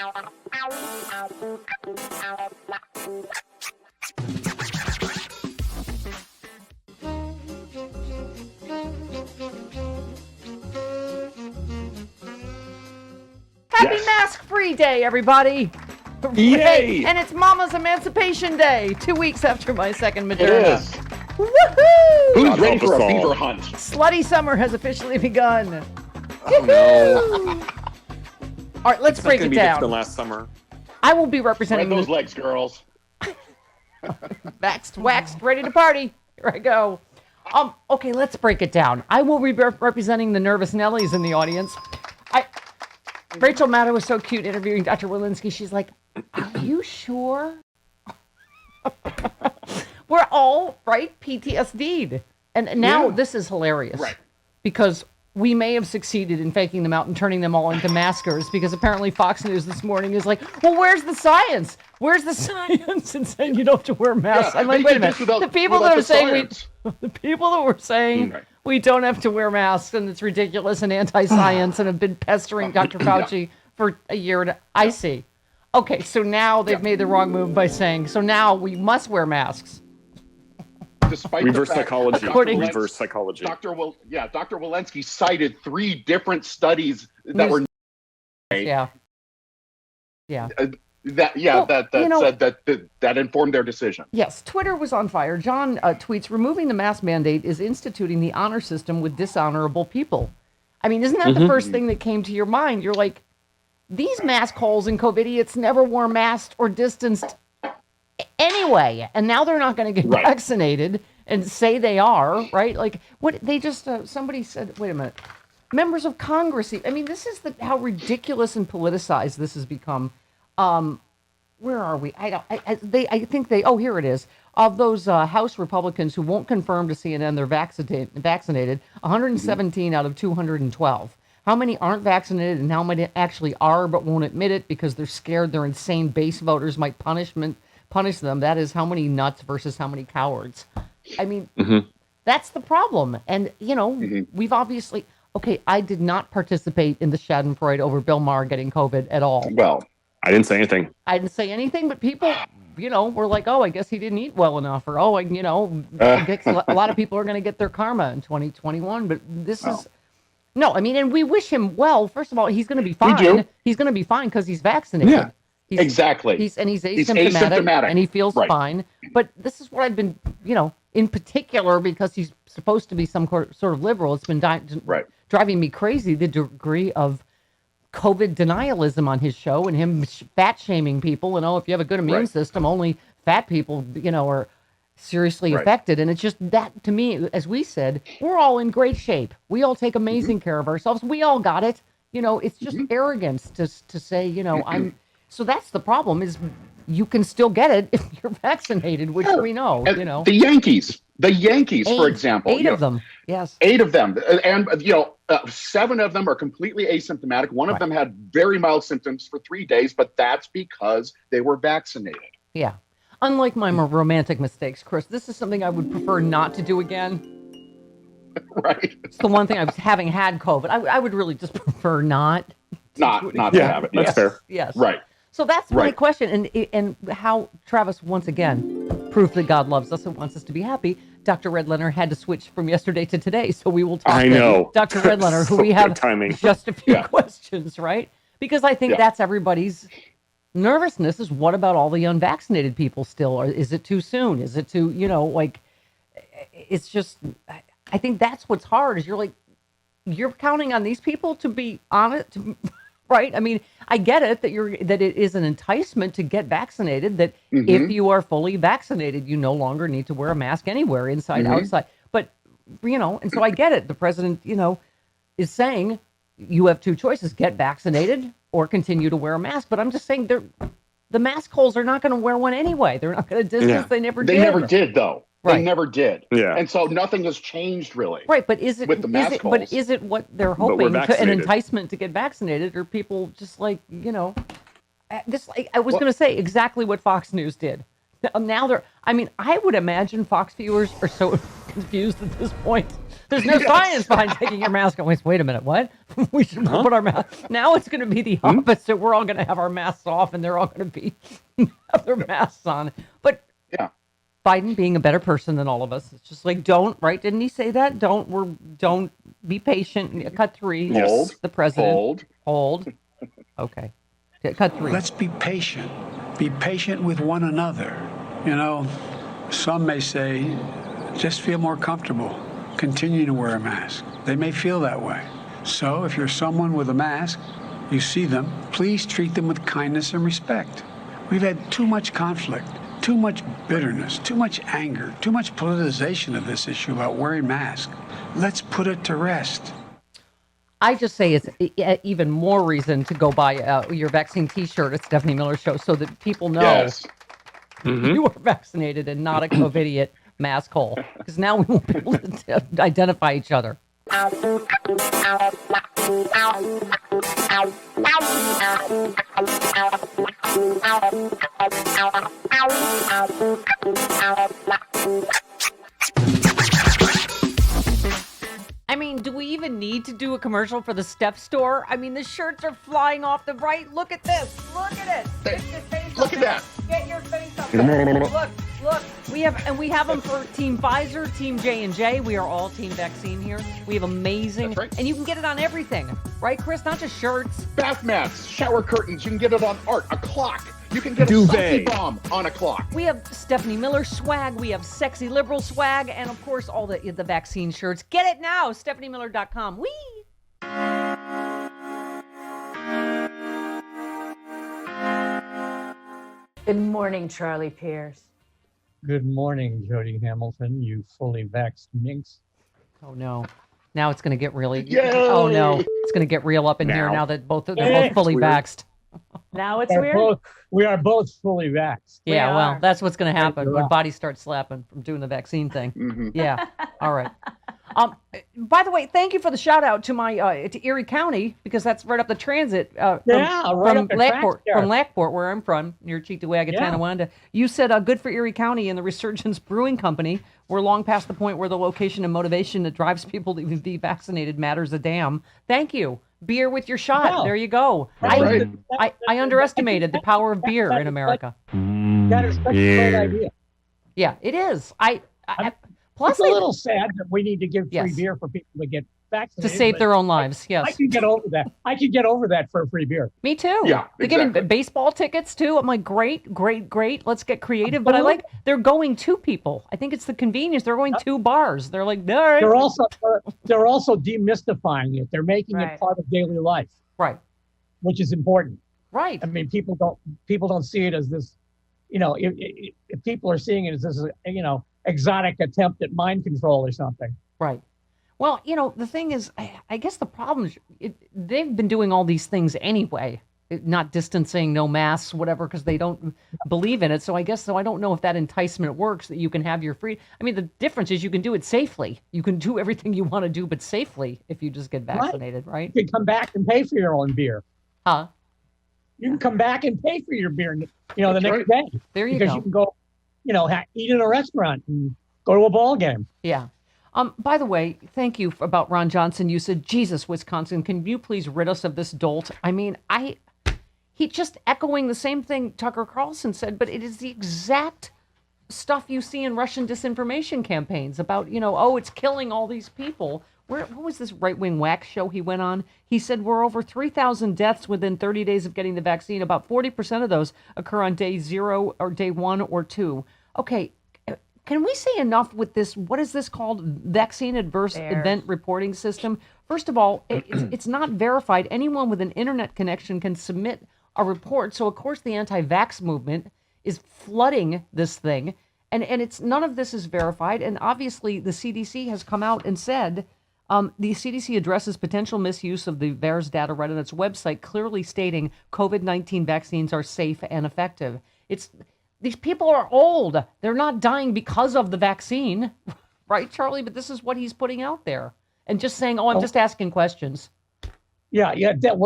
Happy Mask-Free Day, everybody! Yay! And it's Mama's Emancipation Day, 2 weeks after my second Moderna. It is. Woohoo! Who's ready for a fever hunt? Slutty summer has officially begun. Oh, no. All right, let's break it down. Than last summer. I will be representing Spread those legs, girls. Waxed, ready to party. Here I go. Okay, let's break it down. I will be representing the nervous Nellies in the audience. Rachel Maddow was so cute interviewing Dr. Walensky. She's like, "Are you sure?" We're all, right, PTSD'd. And now this is hilarious. Right. Because we may have succeeded in faking them out and turning them all into maskers, because apparently Fox News this morning is like, well, where's the science? Where's the science? And saying you don't have to wear masks. I'm like, wait a minute. The people that are saying we don't have to wear masks and it's ridiculous and anti-science and have been pestering Dr. Fauci for a year. I see. Okay, so now they've made the wrong move by saying, so now we must wear masks. Despite reverse the fact, psychology. Reverse psychology. Dr. Walensky cited 3 different studies that were that informed their decision. Yes, Twitter was on fire. John tweets, removing the mask mandate is instituting the honor system with dishonorable people. I mean, isn't that the first thing that came to your mind? You're like, these mask holes and COVIDiots never wore masks or distanced anyway, and now they're not going to get vaccinated and say they are, right? Like, what they just, somebody said, wait a minute, members of Congress, I mean, this is how ridiculous and politicized this has become. Where are we? I think here it is. Of those House Republicans who won't confirm to CNN they're vaccinated, 117 out of 212. How many aren't vaccinated and how many actually are but won't admit it because they're scared their insane base voters might punish them? That is how many nuts versus how many cowards. I mean, that's the problem. And, we've obviously, I did not participate in the Schadenfreude over Bill Maher getting COVID at all. Well, I didn't say anything. But people, were like, oh, I guess he didn't eat well enough. Or, a lot of people are going to get their karma in 2021. But this is, no, I mean, and we wish him well. First of all, he's going to be fine. We do. He's going to be fine because he's vaccinated. Yeah, exactly. He's asymptomatic and he feels fine. But this is what I've been, in particular, because he's supposed to be some sort of liberal. It's been driving me crazy, the degree of COVID denialism on his show and him fat shaming people. And, if you have a good immune system, only fat people, are seriously affected. And it's just that, to me, as we said, we're all in great shape. We all take amazing care of ourselves. We all got it. It's just arrogance to say, so that's the problem, is you can still get it if you're vaccinated, which we know, The Yankees, for example. 8 of them. Yes. 8 of them. And, 7 of them are completely asymptomatic. One of them had very mild symptoms for 3 days, but that's because they were vaccinated. Yeah. Unlike my more romantic mistakes, Chris, this is something I would prefer not to do again. Right. It's the one thing having had COVID. I would really just prefer not to have it. That's fair. Yes. Right. So that's my question. And how Travis, once again, proof that God loves us and wants us to be happy. Dr. Redlener had to switch from yesterday to today. So we will talk to Dr. Redlener, who we have just a few questions, right? Because I think that's everybody's nervousness is, what about all the unvaccinated people still? Or is it too soon? Is it too, it's just, I think that's what's hard, is you're counting on these people to be honest, right? I mean, I get it that it is an enticement to get vaccinated, that if you are fully vaccinated, you no longer need to wear a mask anywhere, inside, outside. But, and so I get it. The president, is saying you have 2 choices: get vaccinated or continue to wear a mask. But I'm just saying the mask holes are not going to wear one anyway. They're not going to distance. Yeah. They never did. They never did, though. Right. They never did. Yeah. And so nothing has changed, really. Right, but is it with the mask holes? But is it what they're hoping, an enticement to get vaccinated, or people just I was going to say exactly what Fox News did. Now I would imagine Fox viewers are so confused at this point There's no science behind taking your mask off. Wait a minute, what? We should put our mask. Now it's going to be the opposite. We're all going to have our masks off, and they're all going to be have their masks on. But Yeah. Biden being a better person than all of us, it's just like, don't, right? Didn't he say that? Don't be patient. Cut 3. Yes. The president. Hold. Okay. Cut 3. Let's be patient. Be patient with one another. You know, some may say, just feel more comfortable. Continue to wear a mask. They may feel that way. So if you're someone with a mask, you see them, please treat them with kindness and respect. We've had too much conflict, too much bitterness, too much anger, too much politicization of this issue about wearing masks. Let's put it to rest. I just say it's even more reason to go buy your vaccine T-shirt at Stephanie Miller's show so that people know Yes. you are vaccinated and not a COVIDiot mask hole. Because now we won't be able to identify each other. I mean, do we even need to do a commercial for the Step Store? I mean, the shirts are flying off the right. Look at this. Look at it. Get your face Look up at there. that. Get your face up there. Look. We have them for Team Pfizer, Team J&J. We are all Team Vaccine here. We have amazing, That's right. and you can get it on everything, right, Chris? Not just shirts. Bath mats, shower curtains. You can get it on art, a clock. You can get a Duvet. sake bomb on a clock. We have Stephanie Miller swag. We have sexy liberal swag, and of course, all the vaccine shirts. Get it now, StephanieMiller.com. Whee! Good morning, Charlie Pierce. Good morning, Jody Hamilton, you fully vaxxed minx. Oh no! Now it's going to get really. Yay! Oh no! It's going to get real up in here now that they're both fully Weird. vaxxed. Now it's weird. We are both fully vaxxed. Yeah, We well, are. that's what's going to happen You're when right. bodies start slapping from doing the vaccine thing. Mhm. Yeah. All right. By the way, thank you for the shout out to my to Erie County because that's right up the transit Right from up the Lackport, track from Lackport, where I'm from, near Cheektowaga, Yeah. Tonawanda. You said good for Erie County and the Resurgence Brewing Company. We're long past the point where the location and motivation that drives people to be vaccinated matters a damn. Thank you. Beer with your shot. Wow. There you go. That's right. I underestimated the power of beer in America. That is such a great idea. Yeah, it is. Plus, It's a little sad that we need to give free Yes. beer for people to get to vaccinated. save but their own lives. I Yes, can get over that. I can get over that for a free beer. me too. Yeah, they're giving exactly. baseball tickets too. I'm like, great. Let's get creative. But I like they're going to people. I think it's the convenience. They're going to bars. They're like, all right. They're also demystifying it. They're making Right. it part of daily life, Right, which is important. right. I mean, people don't see it as this, if people are seeing it as this, exotic attempt at mind control or something. Right. Well, the thing is, I guess the problem is they've been doing all these things anyway, not distancing, no masks, whatever, because they don't believe in it. So I don't know if that enticement works, that you can have your free. I mean, the difference is you can do it safely. You can do everything you want to do, but safely if you just get vaccinated, right? You can come back and pay for your own beer. Huh? You can come back and pay for your beer, the That's next day. There you Because go. you can go, eat in a restaurant and go to a ball game. Yeah. By the way, thank you about Ron Johnson. You said, Jesus, Wisconsin, can you please rid us of this dolt? I mean, he just echoing the same thing Tucker Carlson said, but it is the exact stuff you see in Russian disinformation campaigns about, it's killing all these people. What was this right-wing whack show he went on? He said we're over 3,000 deaths within 30 days of getting the vaccine. About 40% of those occur on day 0 or day 1 or 2. Okay, can we say enough with this? What is this called? Vaccine adverse event reporting system. First of all, it's not verified. Anyone with an internet connection can submit a report. So of course the anti-vax movement is flooding this thing, and it's none of this is verified. And obviously the CDC has come out and said the CDC addresses potential misuse of the VAERS data right on its website, clearly stating COVID-19 vaccines are safe and effective. These people are old. They're not dying because of the vaccine, right, Charlie? But this is what he's putting out there, and just saying, I'm just asking questions. Yeah. That's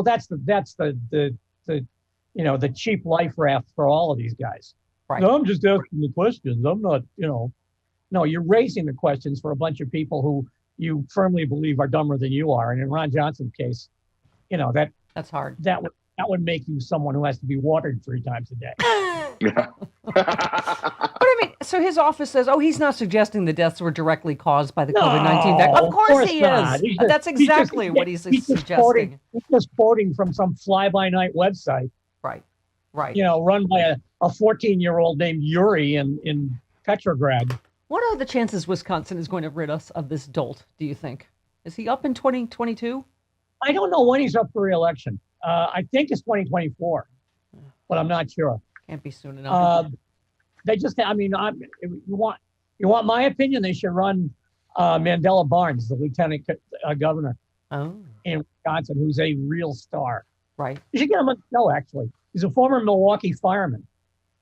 the cheap life raft for all of these guys. Right. No, I'm just asking the questions. I'm not, No, you're raising the questions for a bunch of people who you firmly believe are dumber than you are. And in Ron Johnson's case, That's hard. that would make you someone who has to be watered 3 times a day. Yeah. But I mean, so his office says, he's not suggesting the deaths were directly caused by the COVID-19 vaccine. Of course he not. is. That's exactly what he's suggesting. He's just quoting from some fly-by-night website. Right. Run by a 14-year-old named Yuri in Petrograd. What are the chances Wisconsin is going to rid us of this dolt, do you think? Is he up in 2022? I don't know when he's up for re-election. I think it's 2024, but I'm not sure. Can't be soon enough. They just, you want my opinion, they should run Mandela Barnes, the lieutenant governor in Wisconsin, who's a real star. Right. You should get him on the show, actually. He's a former Milwaukee fireman.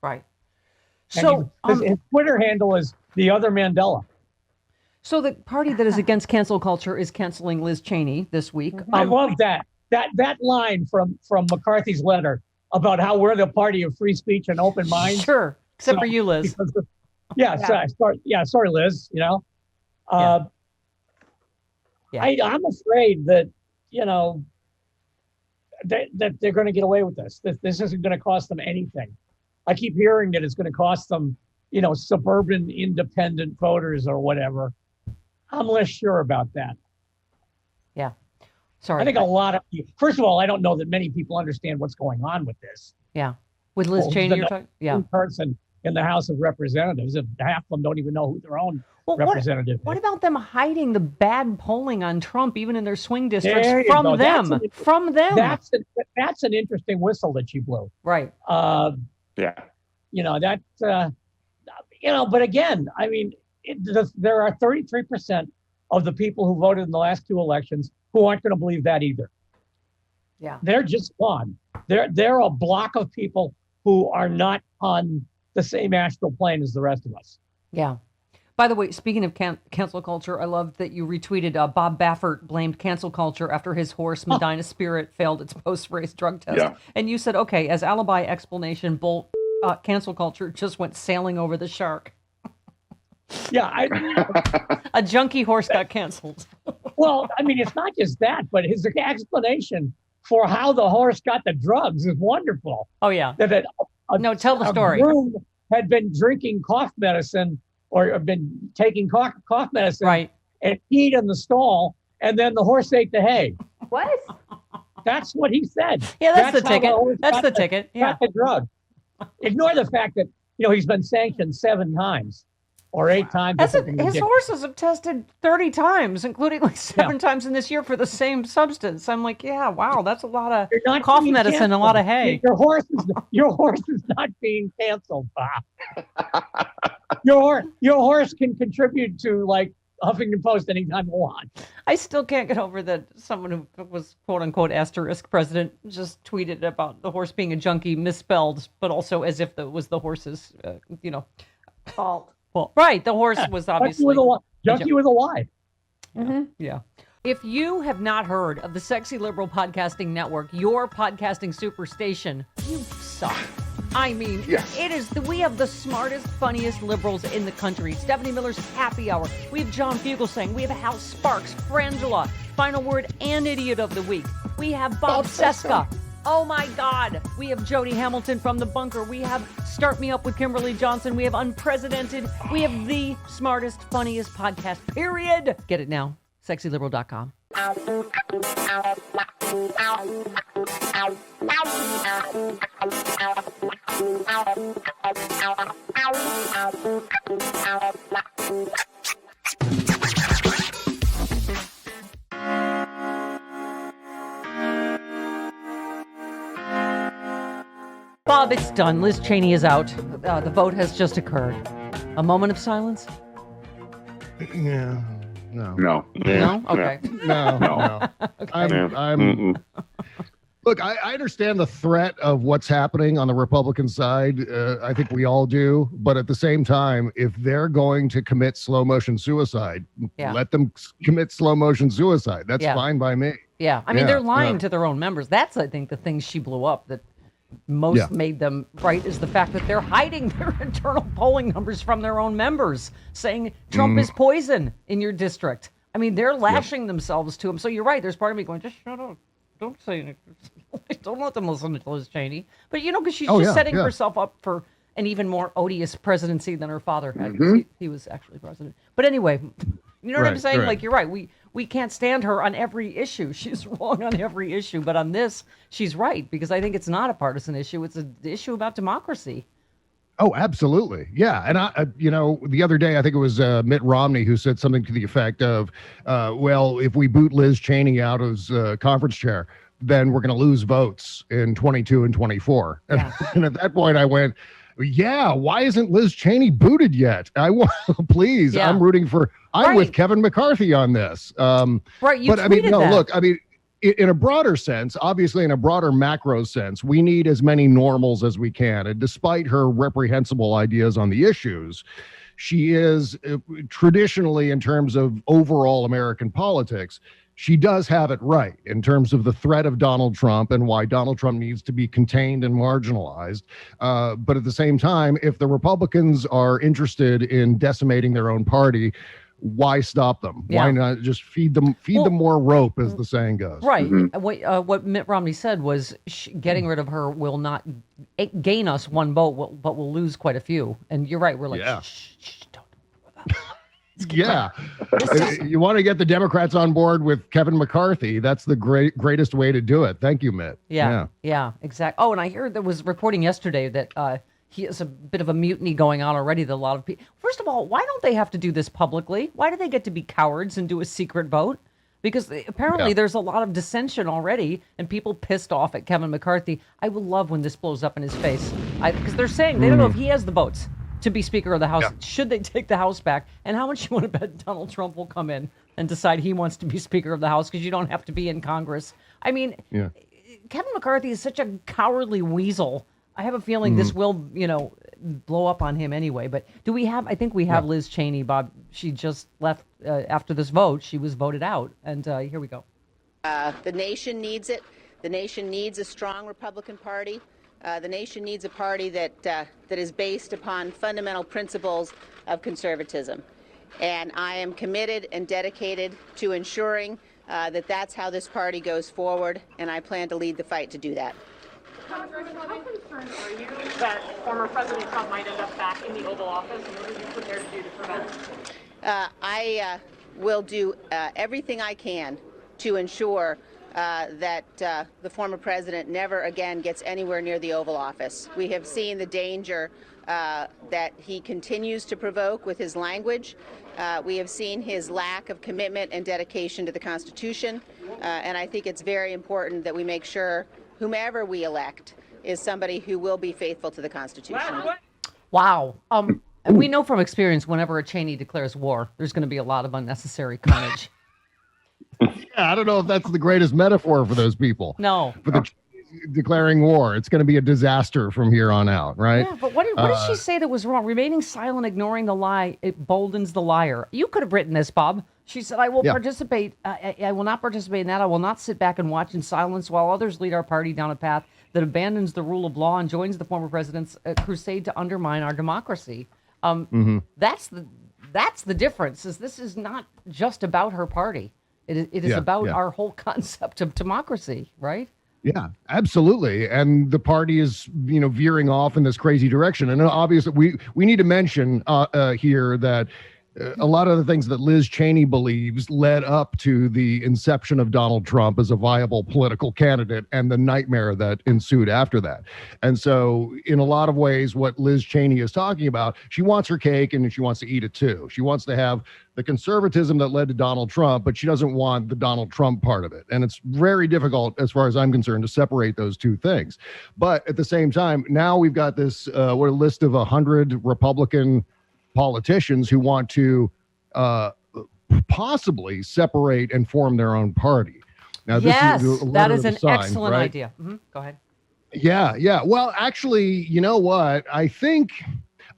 Right. And So his Twitter handle is the other Mandela. So the party that is against cancel culture is canceling Liz Cheney this week. I love that. That line from McCarthy's letter about how we're the party of free speech and open minds. Sure, except for you, Liz. Sorry, Liz. I'm afraid that that they're going to get away with this. This isn't going to cost them anything. I keep hearing that it's going to cost them, suburban independent voters or whatever. I'm less sure about that. Yeah. Sorry. I think a lot of people, first of all, I don't know that many people understand what's going on with this. Yeah. With Liz Cheney, you're talking? Yeah. Person in the House of Representatives, and half of them don't even know who their own representative is. What about them hiding the bad polling on Trump, even in their swing districts, There you from go. them? From them. That's an interesting whistle that she blew. Right. Yeah. But again, I mean, there are 33% of the people who voted in the last 2 elections who aren't going to believe that either. Yeah. They're just gone. They're a block of people who are not on the same astral plane as the rest of us. Yeah. By the way, speaking of cancel culture, I love that you retweeted Bob Baffert blamed cancel culture after his horse Medina Spirit failed its post-race drug test. Yeah. And you said, okay, as alibi explanation, cancel culture just went sailing over the shark. Yeah. A junkie horse got canceled. Well, I mean, it's not just that, but his explanation for how the horse got the drugs is wonderful. Oh, yeah. Tell the story. A groom had been drinking cough medicine or been taking cough medicine, right, and peed in the stall, and then the horse ate the hay. What? That's what he said. Yeah, that's the ticket. That's the ticket. Yeah. Got the drug. Ignore the fact that he's been sanctioned 7 times or 8 times. His horses have tested 30 times, including like 7 times in this year for the same substance. I'm like, yeah, wow, that's a lot of cough medicine, canceled. A lot of hay. Your horse is not being canceled, Bob. Your horse can contribute to like Huffington Post anytime you want. I still can't get over that someone who was quote unquote asterisk president just tweeted about the horse being a junkie misspelled, but also as if it was the horse's, fault. Well, right. The horse was obviously junkie with a Y. Mm-hmm. Yeah. If you have not heard of the Sexy Liberal Podcasting Network, your podcasting superstation, you suck. I mean, we have the smartest, funniest liberals in the country. Stephanie Miller's Happy Hour. We have John Fugelsang. We have Hal Sparks, Frangela, Final Word and Idiot of the Week. We have Bob Seska. Oh my God. We have Jody Hamilton from The Bunker. We have Start Me Up with Kimberly Johnson. We have Unprecedented. We have the smartest, funniest podcast, period. Get it now. SexyLiberal.com. Bob, it's done. Liz Cheney is out. The vote has just occurred. A moment of silence? Yeah. No. No. No? Okay. No. Okay. Look, I understand the threat of what's happening on the Republican side. I think we all do. But at the same time, if they're going to commit slow motion suicide, let them commit slow motion suicide. That's fine by me. Yeah. I mean, they're lying to their own members. That's, I think, the thing she blew up that most made them right is the fact that they're hiding their internal polling numbers from their own members, saying Trump is poison in your district. I mean, they're lashing themselves to him. So you're right. There's part of me going, just shut up. Don't say anything. Don't let them listen to Liz Cheney. But, because she's just setting herself up for an even more odious presidency than her father had. He was actually president. But anyway, you know what I'm saying? Right. Like, you're right. We can't stand her on every issue. She's wrong on every issue. But on this, she's right, because I think it's not a partisan issue. It's an issue about democracy. Oh, absolutely. Yeah. And the other day, I think it was Mitt Romney who said something to the effect of, well, if we boot Liz Cheney out as conference chair, then we're going to lose votes in 22 and 24. Yeah. And at that point I went, yeah, why isn't Liz Cheney booted yet? Please, I'm rooting for, I'm with Kevin McCarthy on this. Right. You but I mean, no, that. look, I mean, in a broader sense, obviously in a broader macro sense, we need as many normals as we can. And despite her reprehensible ideas on the issues, she is traditionally, in terms of overall American politics, she does have it right in terms of the threat of Donald Trump and why Donald Trump needs to be contained and marginalized. But at the same time, if the Republicans are interested in decimating their own party, why stop them? Yeah. Why not just feed them more rope, as the saying goes? Right. What Mitt Romney said was getting rid of her will not gain us one vote, but we'll lose quite a few. And you're right. We're like, shh, don't. Yeah. You want to get the Democrats on board with Kevin McCarthy. That's the greatest way to do it. Thank you, Mitt. Yeah, exactly. Oh, and I heard there was reporting yesterday that he has a bit of a mutiny going on already that a lot of people... First of all, why don't they have to do this publicly? Why do they get to be cowards and do a secret vote? Because apparently there's a lot of dissension already and people pissed off at Kevin McCarthy. I will love when this blows up in his face. Because they're saying they don't know if he has the votes to be Speaker of the House. Yeah. Should they take the House back? And how much you want to bet Donald Trump will come in and decide he wants to be Speaker of the House, because you don't have to be in Congress. I mean, Kevin McCarthy is such a cowardly weasel. I have a feeling this will, blow up on him anyway. But I think we have Liz Cheney, Bob. She just left after this vote. She was voted out. And here we go. The nation needs it. The nation needs a strong Republican Party. The nation needs a party that is based upon fundamental principles of conservatism. And I am committed and dedicated to ensuring that that's how this party goes forward, and I plan to lead the fight to do that. How concerned are you that former President Trump might end up back in the Oval Office, and what are you prepared to do to prevent? I will do everything I can to ensure that the former president never again gets anywhere near the Oval Office. We have seen the danger that he continues to provoke with his language. We have seen his lack of commitment and dedication to the Constitution, and I think it's very important that we make sure whomever we elect is somebody who will be faithful to the Constitution. Wow. And we know from experience, whenever a Cheney declares war, there's going to be a lot of unnecessary carnage. I don't know if that's the greatest metaphor for those people. No. For the declaring war, it's going to be a disaster from here on out, right? Yeah, but what did she say that was wrong? Remaining silent, ignoring the lie, it boldens the liar. You could have written this, Bob. She said, I will participate. I will not participate in that. I will not sit back and watch in silence while others lead our party down a path that abandons the rule of law and joins the former president's crusade to undermine our democracy. That's the difference. This is not just about her party. It is about our whole concept of democracy, right? Yeah, absolutely. And the party is, veering off in this crazy direction. And obviously, we need to mention here that a lot of the things that Liz Cheney believes led up to the inception of Donald Trump as a viable political candidate and the nightmare that ensued after that. And so in a lot of ways, what Liz Cheney is talking about, she wants her cake and she wants to eat it too. She wants to have the conservatism that led to Donald Trump, but she doesn't want the Donald Trump part of it. And it's very difficult, as far as I'm concerned, to separate those two things. But at the same time, now we've got this a list of 100 Republican politicians who want to possibly separate and form their own party. Now, yes, that is an sign, excellent right? idea. Go ahead. Yeah. Well, actually, you know what? I think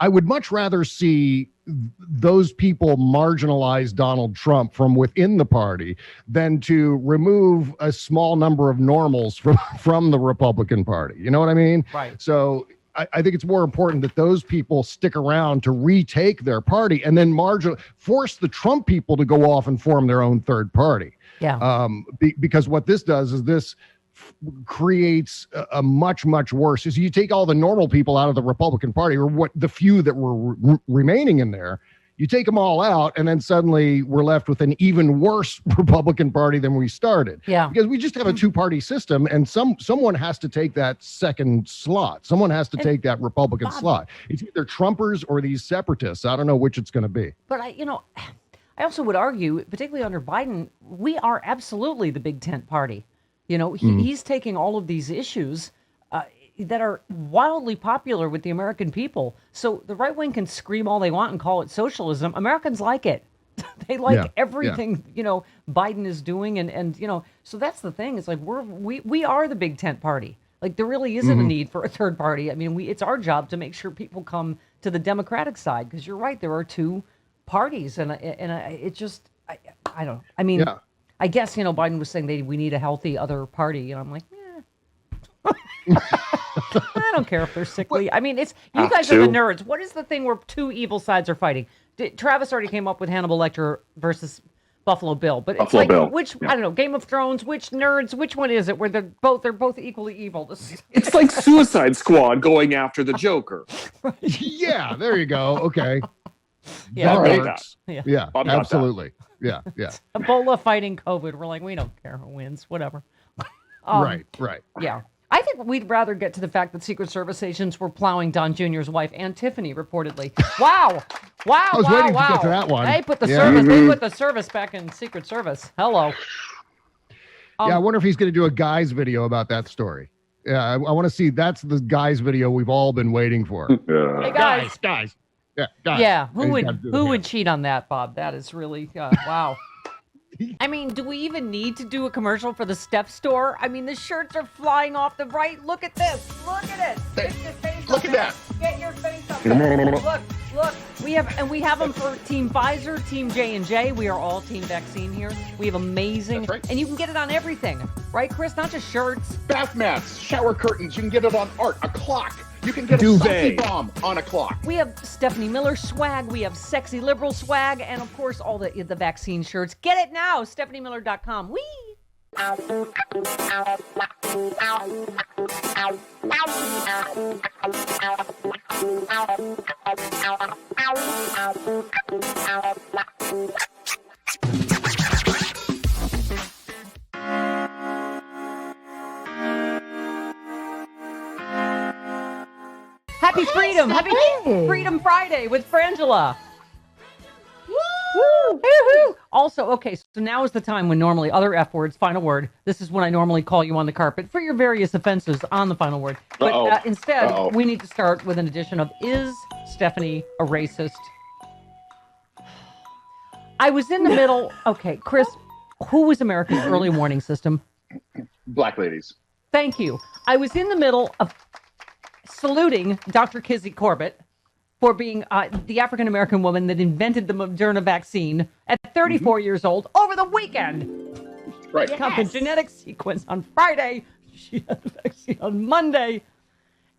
I would much rather see those people marginalize Donald Trump from within the party than to remove a small number of normals from the Republican Party. You know what I mean? Right. So I think it's more important that those people stick around to retake their party and then force the Trump people to go off and form their own third party. Yeah. Because what this does is this creates a much, much worse. Is you take all the normal people out of the Republican Party, or what the few that were remaining in there, you take them all out, and then suddenly we're left with an even worse Republican Party than we started. Yeah. Because we just have a two-party system, and someone has to take that second slot. Someone has to take that Republican slot. It's either Trumpers or these separatists. I don't know which it's going to be. But I also would argue, particularly under Biden, we are absolutely the big tent party. He's taking all of these issues that are wildly popular with the American people. So the right wing can scream all they want and call it socialism. Americans like it. They like everything, Biden is doing. And so that's the thing. It's like we are the big tent party. Like there really isn't a need for a third party. I mean, it's our job to make sure people come to the Democratic side, because you're right. There are two parties, and it just, I don't, I mean, I guess, Biden was saying we need a healthy other party. And I'm like, I don't care if they're sickly. I mean, it's you guys are the nerds. What is the thing where two evil sides are fighting? Travis already came up with Hannibal Lecter versus Buffalo Bill, but it's which I don't know, Game of Thrones, which nerds, which one is it where they're both equally evil? It's like Suicide Squad going after the Joker. Yeah, there you go. Okay. Yeah, that works. Yeah, Bob absolutely. Yeah. Ebola fighting COVID. We're like, we don't care who wins, whatever. Right. Yeah. I think we'd rather get to the fact that Secret Service agents were plowing Don Jr.'s wife, Aunt Tiffany, reportedly. Wow. I was waiting to get to that one. They put the service. They put the service back in Secret Service. Hello. I wonder if he's going to do a guy's video about that story. Yeah, I want to see. That's the guy's video we've all been waiting for. Hey guys. Yeah, guys. Yeah. Who would cheat on that, Bob? That is really wow. I mean, do we even need to do a commercial for the Step store? I mean, the shirts are flying off the right. Look at this. Look at it. Get your face Look up at there. that. Get your face up there. Look. We have them for Team Pfizer, Team J&J. We are all Team Vaccine here. We have amazing. That's right. And you can get it on everything. Right, Chris? Not just shirts. Bath mats, shower curtains. You can get it on art, a clock. You can get a Duvet. selfie bomb on a clock. We have Stephanie Miller swag. We have sexy liberal swag. And, of course, all the vaccine shirts. Get it now. StephanieMiller.com. Whee! Happy Freedom! Happy Freedom Friday with Frangela. Woo! Woo-hoo! Also, okay, so now is the time when normally other F words, final word. This is when I normally call you on the carpet for your various offenses on the final word. But instead, we need to start with an edition of Is Stephanie a Racist? I was in the middle. Okay, Chris, who was America's early warning system? Black ladies. Thank you. I was in the middle of saluting Dr. Kizzy Corbett for being the African-American woman that invented the Moderna vaccine at 34 years old over the weekend. Right. She got the genetic sequence on Friday. She had the vaccine on Monday.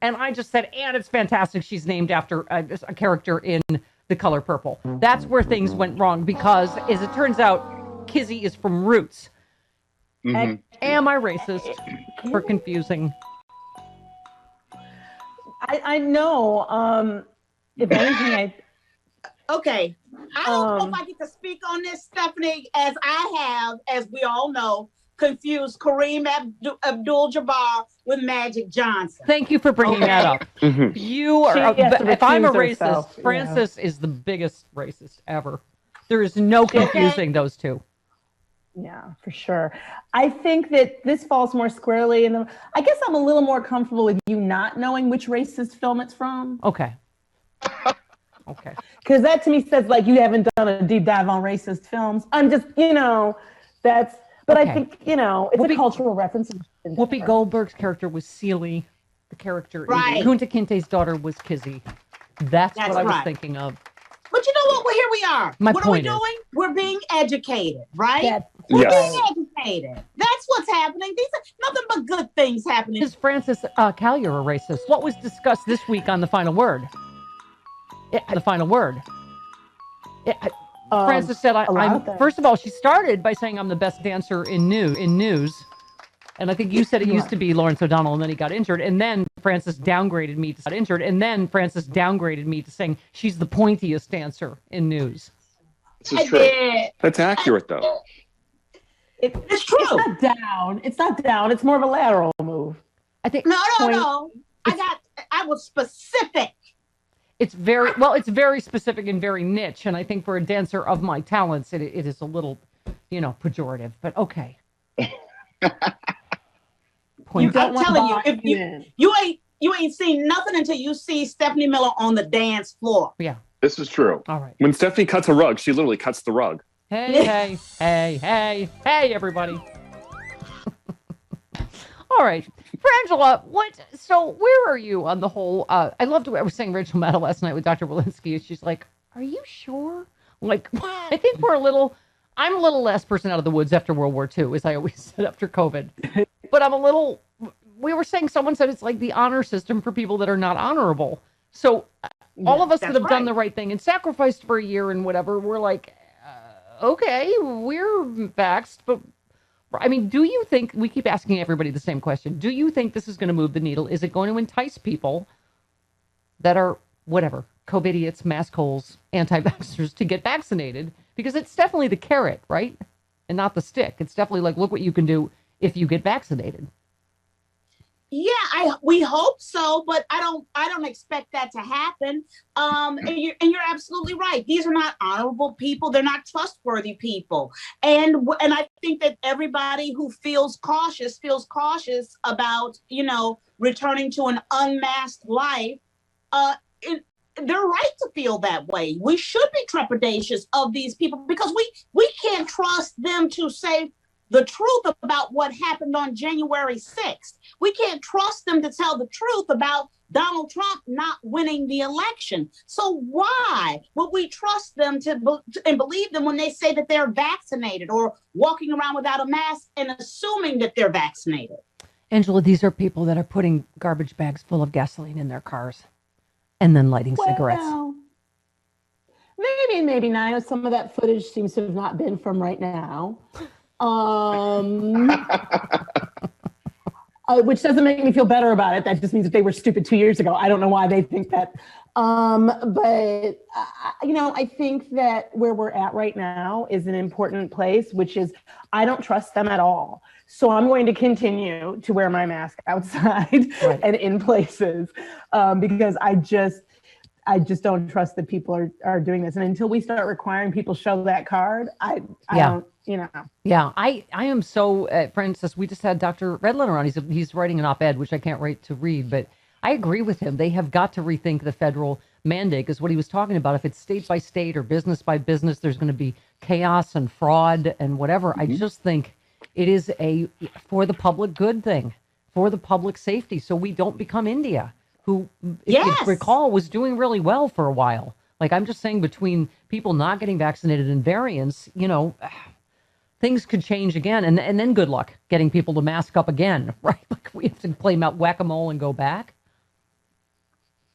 And I just said, and it's fantastic. She's named after a character in The Color Purple. That's where things went wrong because, as it turns out, Kizzy is from Roots. And am I racist for confusing? I know. If anything, Okay. I don't know if I get to speak on this, Stephanie, as I have, as we all know, confused Kareem Abdul-Jabbar with Magic Johnson. Thank you for bringing that up. You are, if I'm a racist, herself, Francis is the biggest racist ever. There is no confusing those two. Yeah, for sure. I think that this falls more squarely in the, I guess I'm a little more comfortable with you not knowing which racist film it's from. Okay. Okay. Because that to me says like you haven't done a deep dive on racist films. I'm just, that's, but Okay. I think, it's a cultural reference. Whoopi Goldberg's character was Celie. The character, Right. Kunta Kinte's daughter was Kizzy. That's what I was right. thinking of. But you know what? Well, here we are. My what are we point is- doing? We're being educated, right? That's We're Yes. being educated. That's what's happening. These are nothing but good things happening. Is Francis Callier a racist? What was discussed this week on The Final Word? The Final Word. Francis said, I'm first of all, she started by saying I'm the best dancer in news. And I think you said it used to be Lawrence O'Donnell, and then he got injured. And then Francis downgraded me to saying she's the pointiest dancer in news. This is true. That's accurate, though. It's true. It's not down. It's not down. It's more of a lateral move. I think. No. I was specific. It's very specific and very niche. And I think for a dancer of my talents, it is a little, pejorative. But okay. I'm telling you, if you ain't seen nothing until you see Stephanie Miller on the dance floor. Yeah. This is true. All right. When Stephanie cuts a rug, she literally cuts the rug. Hey, everybody. All right. Frangela, so where are you on the whole, I was saying Rachel Maddow last night with Dr. Walensky, and she's like, are you sure? Like, I think I'm a little less person out of the woods after World War II, as I always said after COVID. But we were saying, someone said it's like the honor system for people that are not honorable. So all of us that have done the right thing and sacrificed for a year and whatever, we're like, okay, we're vaxxed, but I mean, do you think, we keep asking everybody the same question, do you think this is going to move the needle? Is it going to entice people that are, whatever, COVID-idiots, mask holes, anti-vaxxers to get vaccinated? Because it's definitely the carrot, right? And not the stick. It's definitely like, look what you can do if you get vaccinated. Yeah, we hope so, but I don't expect that to happen. And you're absolutely right. These are not honorable people. They're not trustworthy people. And I think that everybody who feels cautious about, returning to an unmasked life. They're right to feel that way. We should be trepidatious of these people because we can't trust them to say the truth about what happened on January 6th. We can't trust them to tell the truth about Donald Trump not winning the election. So why would we trust them and believe them when they say that they're vaccinated or walking around without a mask and assuming that they're vaccinated? Angela, these are people that are putting garbage bags full of gasoline in their cars and then lighting cigarettes. Maybe not. I know some of that footage seems to have not been from right now. Which doesn't make me feel better about it. That just means that they were stupid 2 years ago. I don't know why they think that. But I think that where we're at right now is an important place, which is I don't trust them at all. So I'm going to continue to wear my mask outside and in places because I just don't trust that people are doing this. And until we start requiring people show that card, I don't. Yeah, I am so, Francis, we just had Dr. Redlener on. He's writing an op-ed, which I can't wait to read, but I agree with him. They have got to rethink the federal mandate, because what he was talking about, if it's state by state or business by business, there's going to be chaos and fraud and whatever. Mm-hmm. I just think it is for the public good thing, for the public safety, so we don't become India, who, if you recall, was doing really well for a while. Like, I'm just saying, between people not getting vaccinated and variants, things could change again, and then good luck getting people to mask up again, right? Like, we have to play whack-a-mole and go back.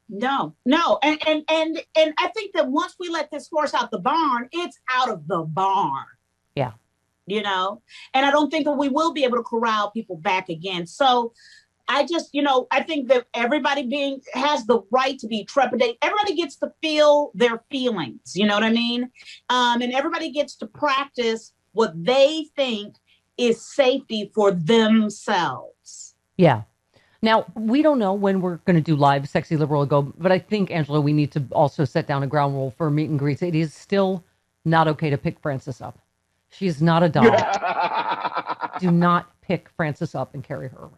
No, and I think that once we let this horse out the barn, it's out of the barn. Yeah, and I don't think that we will be able to corral people back again. So I just, I think that everybody has the right to be trepidate. Everybody gets to feel their feelings. You know what I mean? And everybody gets to practice what they think is safety for themselves. Yeah. Now, we don't know when we're going to do live Sexy Liberal Go, but I think, Angela, we need to also set down a ground rule for meet and greets. It is still not okay to pick Frances up. She is not a doll. Do not pick Frances up and carry her around.